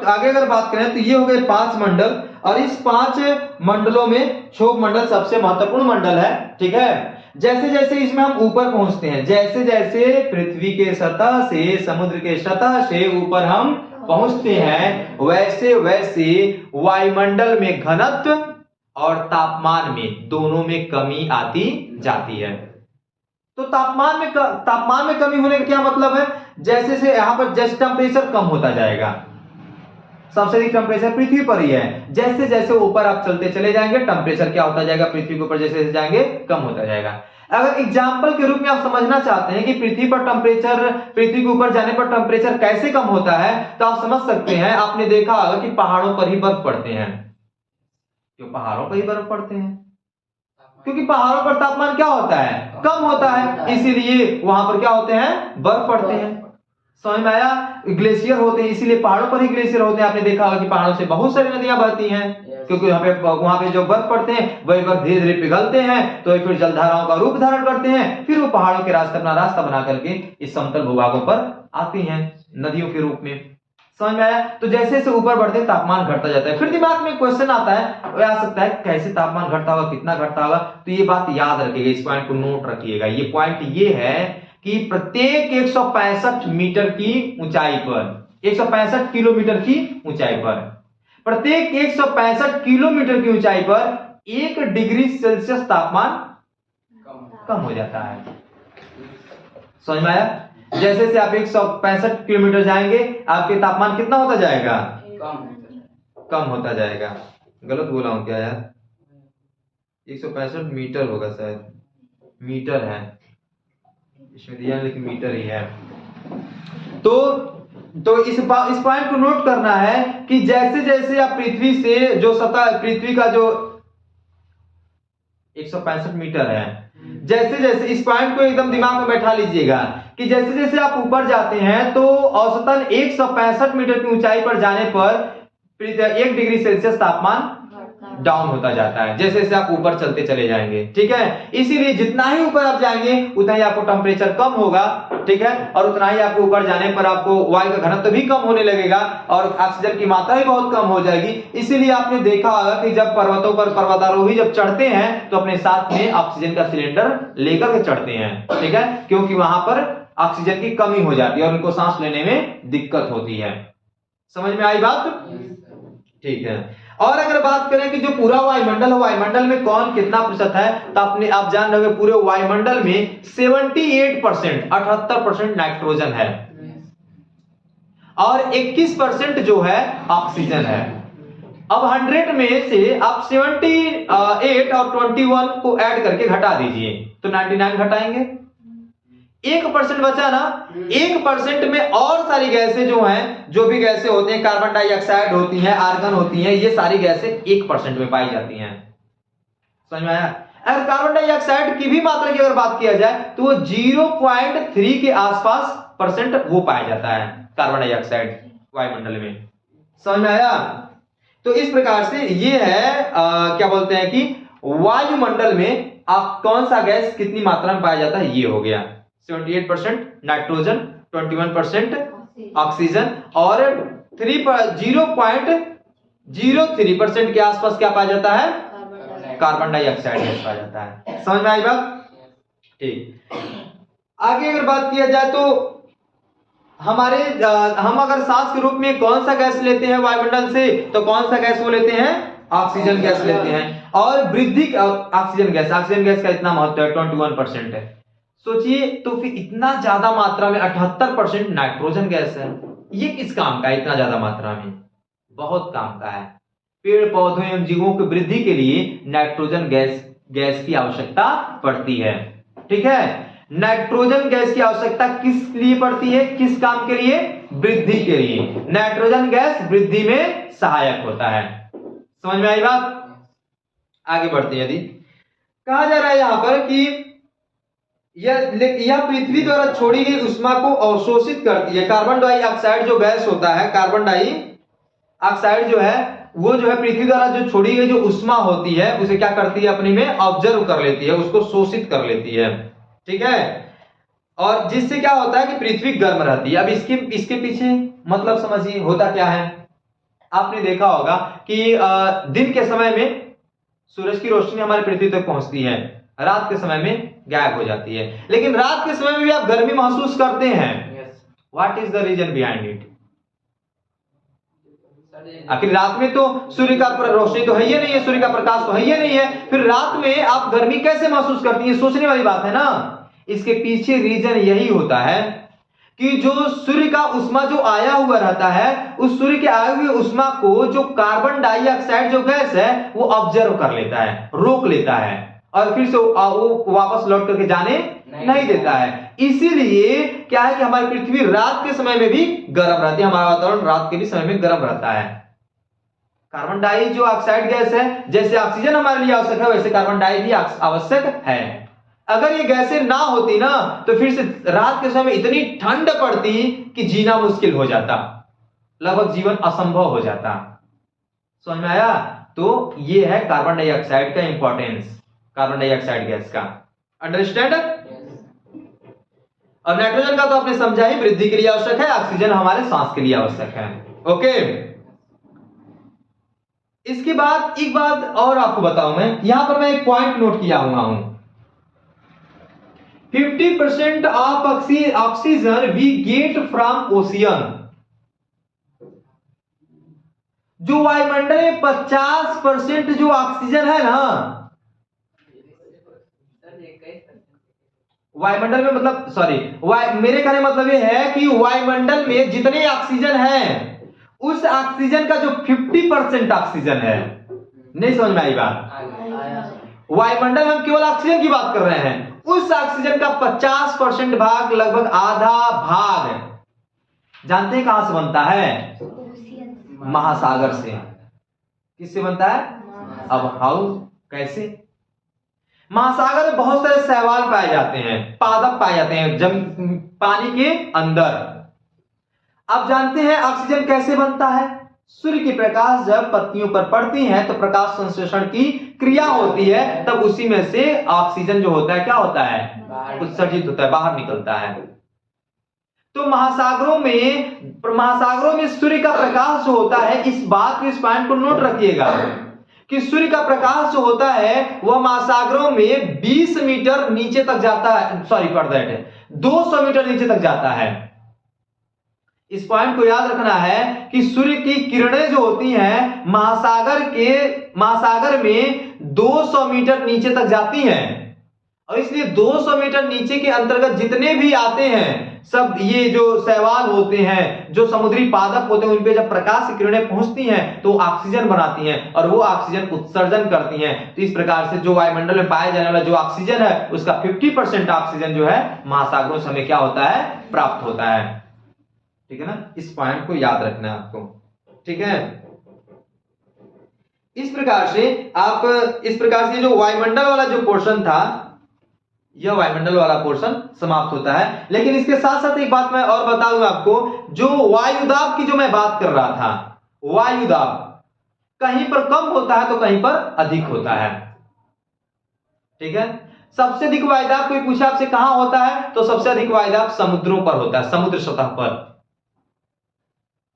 आगे अगर बात करें तो ये हो गए 5 मंडल, और इस 5 मंडलों में क्षोभ मंडल सबसे महत्वपूर्ण मंडल है। ठीक है? जैसे जैसे इसमें हम ऊपर पहुंचते हैं, जैसे जैसे पृथ्वी के सतह से, समुद्र के सतह से ऊपर हम पहुंचते हैं, वैसे वैसे वायुमंडल में घनत्व और तापमान में, दोनों में कमी आती जाती है। तो तापमान में कमी होने का क्या मतलब है? जैसे से यहां पर जस्ट टेम्परेचर कम होता जाएगा, सबसे अधिक टेम्परेचर पृथ्वी पर ही है। जैसे जैसे ऊपर आप चलते चले जाएंगे, टेम्परेचर क्या होता जाएगा? पृथ्वी के ऊपर जैसे जैसे जाएंगे कम होता जाएगा। अगर एग्जाम्पल के रूप में आप समझना चाहते हैं कि पृथ्वी के ऊपर जाने पर टेम्परेचर कैसे कम होता है, तो आप समझ सकते हैं, आपने देखा होगा कि पहाड़ों पर ही बर्फ पड़ते हैं। क्यों पहाड़ों पर ही बर्फ पड़ते हैं? क्योंकि पहाड़ों पर तापमान क्या होता है? कम होता है, इसीलिए वहां पर क्या होते हैं? बर्फ पड़ते हैं। समझ में आया? ग्लेशियर होते हैं, इसीलिए पहाड़ों पर ही ग्लेशियर होते हैं। आपने देखा होगा कि पहाड़ों से बहुत सारी नदियां बहती हैं, क्योंकि वहां पे जो बर्फ पड़ते हैं वही बर्फ धीरे धीरे पिघलते हैं, तो फिर जलधाराओं का रूप धारण करते हैं, फिर वो पहाड़ों के रास्ते अपना रास्ता बना करके इस समतल भूभागों पर आती हैं नदियों के रूप में। समझ में आया? तो जैसे जैसे ऊपर बढ़ते तापमान घटता जाता है। फिर दिमाग में क्वेश्चन आता है, वो आ सकता है कैसे तापमान घटता होगा, कितना घटता होगा? तो ये बात याद रखिएगा, इस पॉइंट को नोट रखिएगा। ये पॉइंट ये है कि प्रत्येक 165 मीटर की ऊंचाई पर, 165 किलोमीटर की ऊंचाई पर, प्रत्येक 165 किलोमीटर की ऊंचाई पर 1 डिग्री सेल्सियस तापमान कम हो जाता है। समझ में आया? जैसे से आप 165 किलोमीटर जाएंगे, आपके तापमान कितना होता जाएगा? कम होता जाएगा। गलत बोला हूं क्या यार? 165 मीटर होगा शायद, मीटर है इसमें दिया, लेकिन मीटर ही है। तो इस पॉइंट को नोट करना है कि जैसे जैसे आप पृथ्वी से जो सतह, पृथ्वी का जो 165 मीटर है, जैसे जैसे इस पॉइंट को एकदम दिमाग में बैठा लीजिएगा कि जैसे जैसे आप ऊपर जाते हैं तो औसतन 165 मीटर की ऊंचाई पर जाने पर 1 डिग्री सेल्सियस तापमान डाउन होता जाता है, जैसे जैसे आप ऊपर चलते चले जाएंगे। ठीक है? इसीलिए जितना ही ऊपर आप जाएंगे उतना ही आपको टेम्परेचर कम होगा। ठीक है? और उतना ही आपको ऊपर जाने पर आपको वायु का घनत्व भी कम होने लगेगा और ऑक्सीजन की मात्रा भी बहुत कम हो जाएगी। इसीलिए आपने देखा होगा कि जब पर्वतों पर पर्वतारोही जब चढ़ते हैं तो अपने साथ में ऑक्सीजन का सिलेंडर लेकर के चढ़ते हैं। ठीक है? क्योंकि वहां पर ऑक्सीजन की कमी हो जाती है और उनको सांस लेने में दिक्कत होती है। समझ में आई बात? ठीक है। और अगर बात करें कि जो पूरा वायुमंडल है, वायुमंडल में कौन कितना प्रतिशत है, तो आप जान रहे हो पूरे वायुमंडल में 78%, 78% नाइट्रोजन है और 21% जो है ऑक्सीजन है। अब 100 में से आप 78 और 21 को ऐड करके घटा दीजिए तो 99 घटाएंगे, 1% बचा ना। 1% में और सारी गैसें जो हैं, जो भी गैसें होती हैं, कार्बन डाइऑक्साइड होती हैं, आर्गन होती हैं, ये सारी गैसें 1% में पाई जाती हैं। समझ में आया? अगर कार्बन डाइऑक्साइड की भी मात्रा की अगर बात किया जाए तो वो 0.3 के आसपास परसेंट वो पाया जाता है कार्बन डाइऑक्साइड वायुमंडल में। समझ में आया? तो इस प्रकार से ये है क्या बोलते हैं कि वायुमंडल में आप कौन सा गैस कितनी मात्रा में पाया जाता है, ये हो गया। 78% नाइट्रोजन, 21% ऑक्सीजन और 0.03% के आसपास क्या पाया जाता है? कार्बन डाइऑक्साइड गैस पाया जाता है। समझ में आई बात? ठीक। आगे अगर बात किया जाए तो हम अगर सांस के रूप में कौन सा गैस लेते हैं वायुमंडल से, तो कौन सा गैस वो लेते हैं? ऑक्सीजन गैस लेते हैं। और वृद्धि ऑक्सीजन गैस का इतना महत्व है, 21% है। सोचिए तो फिर इतना ज्यादा मात्रा में 78% नाइट्रोजन गैस है, ये किस काम का है? इतना ज्यादा मात्रा में बहुत काम का है। पेड़ पौधों एवं जीवों की वृद्धि के लिए नाइट्रोजन गैस की आवश्यकता पड़ती है। ठीक है? नाइट्रोजन गैस की आवश्यकता किस लिए पड़ती है? किस काम के लिए? वृद्धि के लिए। नाइट्रोजन गैस वृद्धि में सहायक होता है। समझ में आई बात? आगे बढ़ते हैं। यदि कहा जा रहा है यहां पर कि यह पृथ्वी द्वारा छोड़ी गई ऊष्मा को अवशोषित करती है। कार्बन डाइऑक्साइड जो गैस होता है, कार्बन डाइऑक्साइड जो है वो जो है पृथ्वी द्वारा जो छोड़ी गई जो ऊष्मा होती है उसे क्या करती है? अपने में ऑब्जर्व कर लेती है, उसको शोषित कर लेती है। ठीक है? और जिससे क्या होता है कि पृथ्वी गर्म रहती है। अब इसके पीछे मतलब समझिए होता क्या है। आपने देखा होगा कि दिन के समय में सूरज की रोशनी हमारी पृथ्वी तक पहुंचती है, रात के समय में गायब हो जाती है, लेकिन रात के समय में भी आप गर्मी महसूस करते हैं। What is the reason behind it? आखिर रात में तो सूर्य का रोशनी तो है ही नहीं है, सूर्य का प्रकाश तो है ही नहीं है, फिर रात में आप गर्मी कैसे महसूस करती हैं? सोचने वाली बात है ना। इसके पीछे रीजन यही होता है कि जो सूर्य का उष्मा जो आया हुआ रहता है, उस सूर्य के आए हुए उष्मा को जो कार्बन डाइऑक्साइड जो गैस है वो ऑब्जर्व कर लेता है, रोक लेता है, और फिर से वो वापस लौट करके जाने नहीं देता है। इसीलिए क्या है कि हमारी पृथ्वी रात के समय में भी गर्म रहती है, हमारा वातावरण रात के भी समय में गर्म रहता है। कार्बन डाई जो ऑक्साइड गैस है, जैसे ऑक्सीजन हमारे लिए आवश्यक है वैसे कार्बन डाई भी आवश्यक है। अगर ये गैसें ना होती ना तो फिर से रात के समय इतनी ठंड पड़ती कि जीना मुश्किल हो जाता, लगभग जीवन असंभव हो जाता। समझ में आया? तो ये है कार्बन डाइऑक्साइड का इंपॉर्टेंस, कार्बन डाइऑक्साइड गैस का। अंडरस्टैंड? और नाइट्रोजन का तो आपने समझा ही, वृद्धि के लिए आवश्यक है, ऑक्सीजन हमारे सांस के लिए आवश्यक है। ओके, इसके बाद एक बात और आपको बताऊं, मैं यहां पर मैं एक पॉइंट नोट किया हुआ हूं, 50% of oxygen we get from ocean. जो वायुमंडल में 50% जो ऑक्सीजन है ना, वायुमंडल में मतलब मेरे कहने मतलब ये है कि वायुमंडल में जितने ऑक्सीजन है उस ऑक्सीजन का जो 50% ऑक्सीजन है, नहीं समझ में आई बात? वायुमंडल में हम केवल ऑक्सीजन की बात कर रहे हैं, उस ऑक्सीजन का 50% भाग, लगभग आधा भाग जानते हैं कहां से बनता है? महासागर से। किससे बनता है? अब हाउ, कैसे? महासागर में बहुत सारे शैवाल पाए जाते हैं, पादप पाए जाते हैं पानी के अंदर। आप जानते हैं ऑक्सीजन कैसे बनता है? सूर्य की प्रकाश जब पत्तियों पर पड़ती है तो प्रकाश संश्लेषण की क्रिया होती है, तब उसी में से ऑक्सीजन जो होता है क्या होता है? उत्सर्जित होता है, बाहर निकलता है। तो महासागरों में सूर्य का प्रकाश जो होता है, इस बात को, इस पॉइंट को नोट रखिएगा कि सूर्य का प्रकाश जो होता है वह महासागरों में 20 मीटर नीचे तक जाता है, 200 मीटर नीचे तक जाता है। इस पॉइंट को याद रखना है कि सूर्य की किरणें जो होती हैं महासागर में 200 मीटर नीचे तक जाती हैं, और इसलिए 200 मीटर नीचे के अंतर्गत जितने भी आते हैं सब ये जो शैवाल होते हैं, जो समुद्री पादप होते हैं, उन पे जब प्रकाश की किरणें पहुंचती हैं तो ऑक्सीजन बनाती हैं और वो ऑक्सीजन उत्सर्जन करती हैं। तो इस प्रकार से जो वायुमंडल में पाया जाने वाला जो ऑक्सीजन है उसका 50% ऑक्सीजन जो है महासागरों से हमें क्या होता है? प्राप्त होता है। ठीक है ना? इस पॉइंट को याद रखना है आपको। ठीक है, इस प्रकार से जो वायुमंडल वाला जो पोर्शन था, यह वायुमंडल वाला पोर्शन समाप्त होता है। लेकिन इसके साथ साथ एक बात मैं और बता दूं आपको, जो वायुदाब की जो मैं बात कर रहा था, वायुदाब कहीं पर कम होता है तो कहीं पर अधिक होता है। ठीक है, सबसे अधिक वायुदाब कोई पूछा आपसे कहां होता है, तो सबसे अधिक वायुदाब समुद्रों पर होता है, समुद्र सतह पर।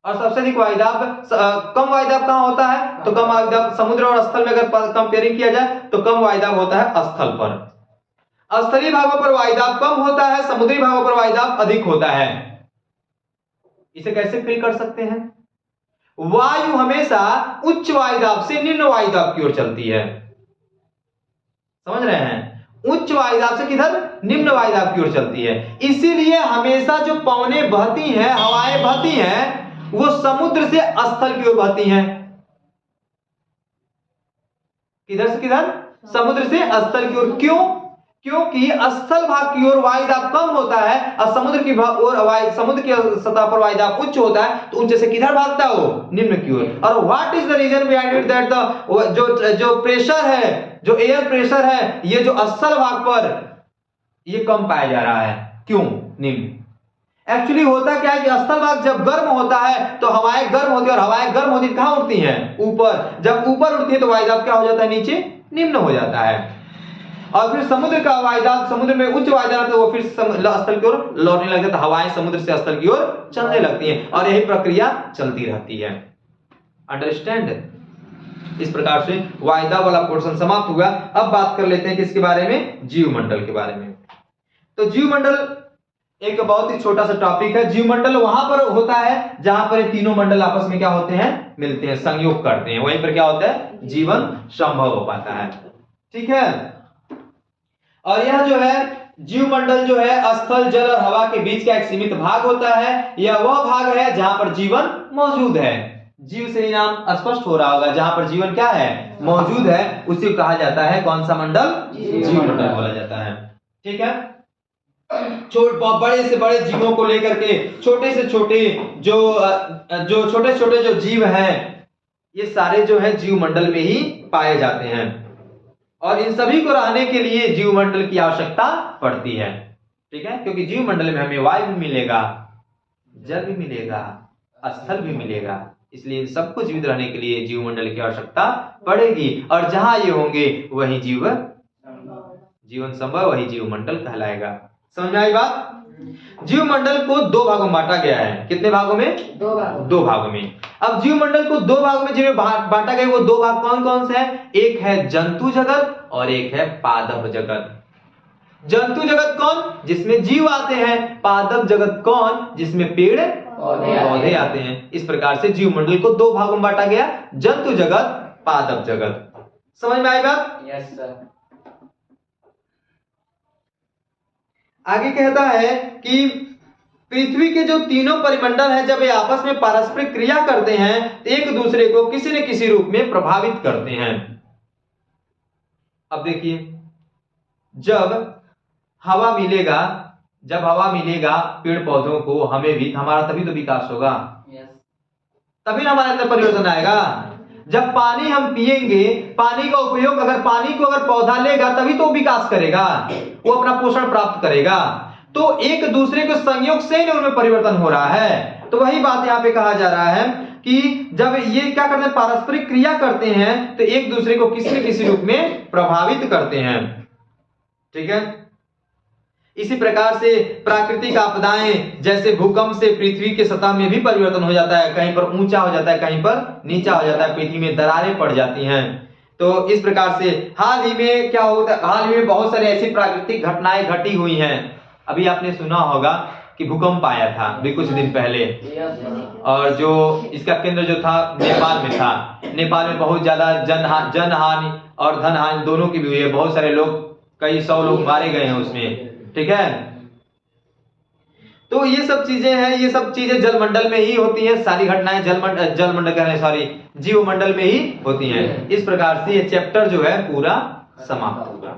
और सबसे अधिक कम वायुदाब कहां होता है, तो कम वायुदाब समुद्र और स्थल में अगर कंपेयरिंग किया जाए तो कम वायुदाब होता है स्थल पर। स्थलीय भागों पर वायुदाब कम होता है, समुद्री भागों पर वायुदाब अधिक होता है। इसे कैसे फील कर सकते हैं? वायु हमेशा उच्च वायुदाब से निम्न वायुदाब की ओर चलती है। समझ रहे हैं? उच्च वायुदाब से किधर? निम्न वायुदाब की ओर चलती है। इसीलिए हमेशा जो पवनें बहती हैं, हवाएं बहती हैं, वो समुद्र से स्थल की ओर बहती हैं। किधर से किधर? समुद्र से स्थल की ओर। क्यों? क्योंकि स्थल भाग की ओर वायुदाब कम होता है और समुद्र की सतह पर वायुदाब उच्च होता है, तो उच्च से किधर भागता है वो? निम्न की ओर। और what is the reason behind it that जो प्रेशर है, जो एयर प्रेशर है, ये जो स्थल भाग पर ये कम पाया जा रहा है। क्यों? निम्न। एक्चुअली होता क्या है कि स्थल भाग जब गर्म होता है तो हवाएं गर्म होती है, और हवाएं गर्म होती कहां उड़ती हैं? ऊपर। जब ऊपर उड़ती है तो वायुदाब क्या हो जाता है? नीचे, निम्न हो जाता है। और फिर समुद्र का वायुदाब, समुद्र में उच्च वायुदाब तो वो फिर स्थल की ओर लौटने लग जाता है, हवाएं समुद्र से स्थल की ओर चलने लगती हैं, और यही प्रक्रिया चलती रहती है। अंडरस्टैंड? इस प्रकार से वायुदाब वाला पोर्शन समाप्त हुआ। अब बात कर लेते हैं किसके बारे में? जीवमंडल के बारे में। तो जीवमंडल एक बहुत ही छोटा सा टॉपिक है। जीवमंडल वहां पर होता है जहां पर ये तीनों मंडल आपस में क्या होते हैं, मिलते हैं, संयोग करते हैं, वहीं पर क्या होता है, जीवन संभव हो पाता है। ठीक है। और यह जो है जीवमंडल जो है स्थल, जल और हवा के बीच का एक सीमित भाग होता है। यह वह भाग है जहां पर जीवन मौजूद है। जीव से ही नाम स्पष्ट हो रहा होगा, जहां पर जीवन क्या है, मौजूद है, उसे कहा जाता है कौन सा मंडल, जीवमंडल बोला जाता है। ठीक है। बड़े से बड़े जीवों को लेकर के छोटे से छोटे जो छोटे छोटे जो जीव हैं, ये सारे जो है जीवमंडल में ही पाए जाते हैं। और इन सभी को रहने के लिए जीवमंडल की आवश्यकता पड़ती है। ठीक है। क्योंकि जीवमंडल में हमें वायु भी मिलेगा, जल भी मिलेगा, स्थल भी मिलेगा, इसलिए इन सबको जीवित रहने के लिए जीवमंडल की आवश्यकता पड़ेगी। और जहां ये होंगे वही जीवन संभव, वही जीवमंडल कहलाएगा। समझ में आई बात। जीवमंडल को दो भागों में बांटा गया है। कितने भागों में, दो भागों में। अब जीवमंडल को दो भागों में जिन्हें बांटा गया, वो दो भाग कौन कौन से हैं, एक है जंतु जगत और एक है पादप जगत। जंतु जगत कौन, जिसमें जीव आते हैं, पादप जगत कौन, जिसमें पेड़ पौधे आते हैं। इस प्रकार से जीवमंडल को दो भागों में बांटा गया, जंतु जगत, पादप जगत। समझ में आई बात। Yes sir. आगे कहता है कि पृथ्वी के जो तीनों परिमंडल हैं, जब ये आपस में पारस्परिक क्रिया करते हैं तो एक दूसरे को किसी न किसी रूप में प्रभावित करते हैं। अब देखिए, जब हवा मिलेगा पेड़ पौधों को, हमें भी, हमारा तभी तो विकास होगा, तभी ना हमारे अंदर परिवर्तन आएगा। जब पानी हम पिएंगे, पानी का उपयोग, पानी को पौधा लेगा तभी तो विकास करेगा, वो अपना पोषण प्राप्त करेगा। तो एक दूसरे के संयोग से ही उनमें परिवर्तन हो रहा है। तो वही बात यहाँ पे कहा जा रहा है कि जब ये क्या करते हैं, पारस्परिक क्रिया करते हैं तो एक दूसरे को किसी न किसी रूप में प्रभावित करते हैं। ठीक है। इसी प्रकार से प्राकृतिक आपदाएं, जैसे भूकंप से पृथ्वी के सतह में भी परिवर्तन हो जाता है, कहीं पर ऊंचा हो जाता है, कहीं पर नीचा हो जाता है, पृथ्वी में दरारें पड़ जाती हैं। तो इस प्रकार से हाल ही में क्या होता है, हाल ही में बहुत सारी ऐसी प्राकृतिक घटनाएं घटी हुई हैं। अभी आपने सुना होगा कि भूकंप आया था अभी कुछ दिन पहले, और जो इसका केंद्र जो था नेपाल में था। नेपाल में बहुत ज्यादा जन हानि और धन हानि दोनों की भी हुई है। बहुत सारे लोग, कई 100 लोग मारे गए हैं उसमें। ठीक है। तो ये सब चीजें हैं, ये सब चीजें जलमंडल में ही होती हैं। सारी घटनाएं जलमंडल कह रहे हैं, सॉरी, जीवमंडल में ही होती हैं। इस प्रकार से ये चैप्टर जो है पूरा समाप्त होगा।